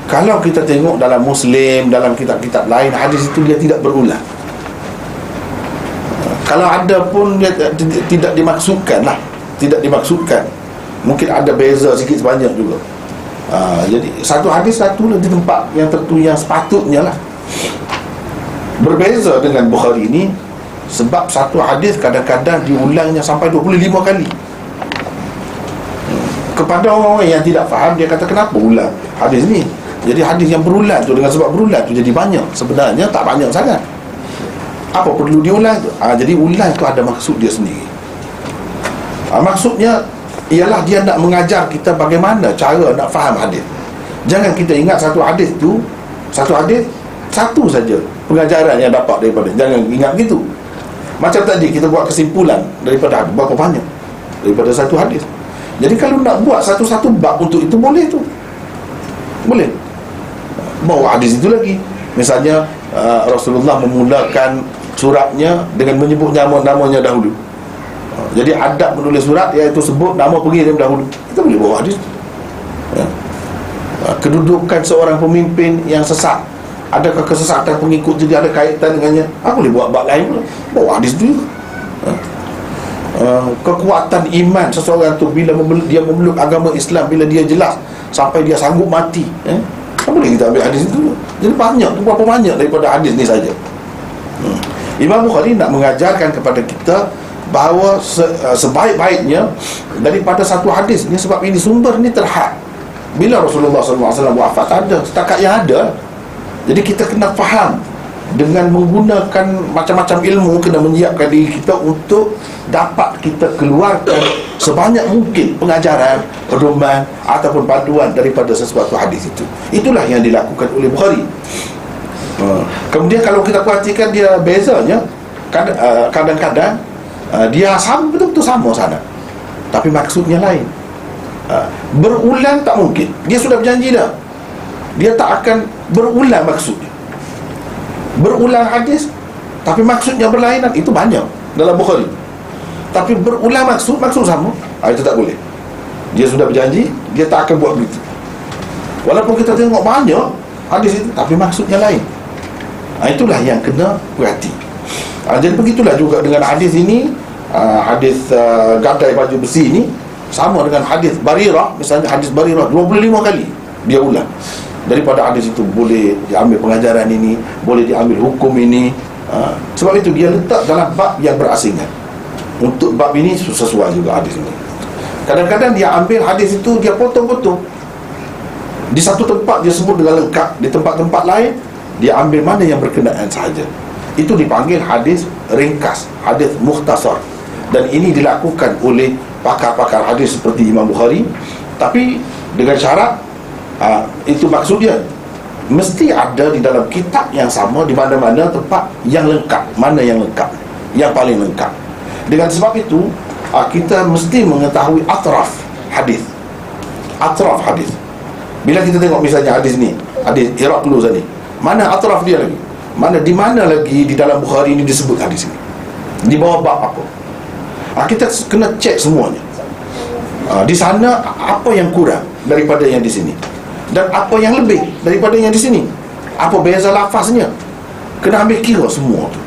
Kalau kita tengok dalam Muslim, dalam kitab-kitab lain, hadis itu dia tidak berulang. Kalau ada pun dia tidak dimaksudkan lah, tidak dimaksudkan. Mungkin ada beza sikit sebanyak juga. Jadi satu hadis satu di tempat yang tertentu yang sepatutnya lah. Berbeza dengan Bukhari ini, sebab satu hadis kadang-kadang diulangnya sampai 25 kali. Kepada orang-orang yang tidak faham, dia kata kenapa ulang hadis ni. Jadi hadis yang berulang tu, dengan sebab berulang tu jadi banyak. Sebenarnya tak banyak sangat. Apa perlu diulang tu? Jadi ulang tu ada maksud dia sendiri. Maksudnya ialah dia nak mengajar kita bagaimana cara nak faham hadis. Jangan kita ingat satu hadis tu, satu hadis satu saja pengajaran yang dapat daripada. Jangan ingat gitu. Macam tadi kita buat kesimpulan daripada berapa banyak daripada satu hadis. Jadi kalau nak buat satu-satu bab untuk itu, boleh tu. Boleh. Bawa hadis itu lagi. Misalnya Rasulullah memulakan suratnya dengan menyebut namanya dahulu. Jadi adab menulis surat iaitu sebut nama pengirim dahulu. Kita boleh bawa hadis. Kedudukan seorang pemimpin yang sesat, adakah kesesatan pengikut jadi ada kaitan dengannya? Boleh buat bab lain pula. Bawa hadis itu. Kekuatan iman seseorang tu bila dia memeluk agama Islam, bila dia jelas sampai dia sanggup mati, boleh kita ambil hadis itu. Jadi banyak, berapa banyak daripada hadis ni saja. Imam Bukhari nak mengajarkan kepada kita bahawa sebaik-baiknya daripada satu hadis ni, sebab ini sumber ni terhad. Bila Rasulullah SAW wafat, ada setakat yang ada. Jadi kita kena faham dengan menggunakan macam-macam ilmu, kena menyiapkan diri kita untuk dapat kita keluarkan sebanyak mungkin pengajaran, pedoman ataupun panduan daripada sesuatu hadis itu. Itulah yang dilakukan oleh Bukhari. Kemudian kalau kita perhatikan dia bezanya, kadang-kadang dia sama, betul-betul sama sana, tapi maksudnya lain. Berulang tak mungkin. Dia sudah berjanji dah, dia tak akan berulang maksudnya. Berulang hadis tapi maksudnya berlainan, itu banyak dalam Bukhari. Tapi berulang maksud sama, itu tak boleh. Dia sudah berjanji, dia tak akan buat begitu. Walaupun kita tengok banyak hadis itu, tapi maksudnya lain. Itulah yang kena perhati. Jadi begitulah juga dengan hadis ini. Hadis gadai baju besi ini sama dengan hadis Barirah. Misalnya hadis Barirah 25 kali dia ulang. Daripada hadis itu boleh diambil pengajaran ini, boleh diambil hukum ini. Sebab itu dia letak dalam bab yang berasingan. Untuk bab ini sesuai juga hadis ini. Kadang-kadang dia ambil hadis itu, dia potong-potong. Di satu tempat dia sebut dengan lengkap, di tempat-tempat lain dia ambil mana yang berkenaan sahaja. Itu dipanggil hadis ringkas, hadis mukhtasar. Dan ini dilakukan oleh pakar-pakar hadis seperti Imam Bukhari. Tapi dengan syarat, itu maksudnya mesti ada di dalam kitab yang sama, di mana-mana tempat yang lengkap. Mana yang lengkap, yang paling lengkap. Dengan sebab itu kita mesti mengetahui atraf hadis. Atraf hadis. Bila kita tengok misalnya hadis ni, hadis Heraklius ni, mana atraf dia lagi? Di mana lagi di dalam Bukhari ini disebut hadis ini? Di bawah bab apa? Kita kena cek semuanya. Di sana apa yang kurang daripada yang di sini, dan apa yang lebih daripada yang di sini, apa beza lafaznya, kena ambil kira semua tu.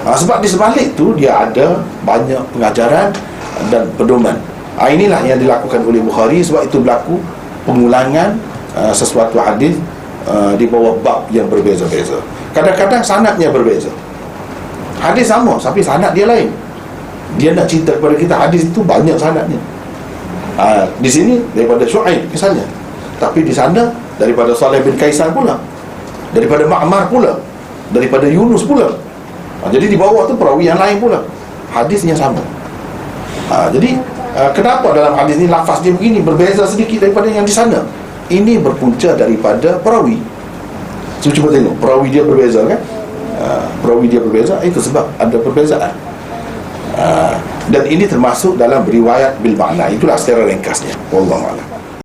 Sebab di sebalik tu dia ada banyak pengajaran dan pedoman. Inilah yang dilakukan oleh Bukhari. Sebab itu berlaku pengulangan sesuatu hadis di bawah bab yang berbeza-beza. Kadang-kadang sanadnya berbeza. Hadis sama tapi sanad dia lain. Dia nak cerita kepada kita hadis itu banyak sanadnya. Di sini daripada Syuaib misalnya, tapi di sana daripada Saleh bin Kaisan pula, daripada Ma'mar pula, daripada Yunus pula. Jadi di bawah tu perawi yang lain pula, hadisnya sama. Jadi kenapa dalam hadis ni lafaz dia begini, berbeza sedikit daripada yang di sana? Ini berpunca daripada perawi. Cuba tengok, perawi dia berbeza kan? Perawi dia berbeza, itu sebab ada perbezaan. Dan ini termasuk dalam riwayat bil makna. Itulah secara ringkasnya. Wallahu a'lam.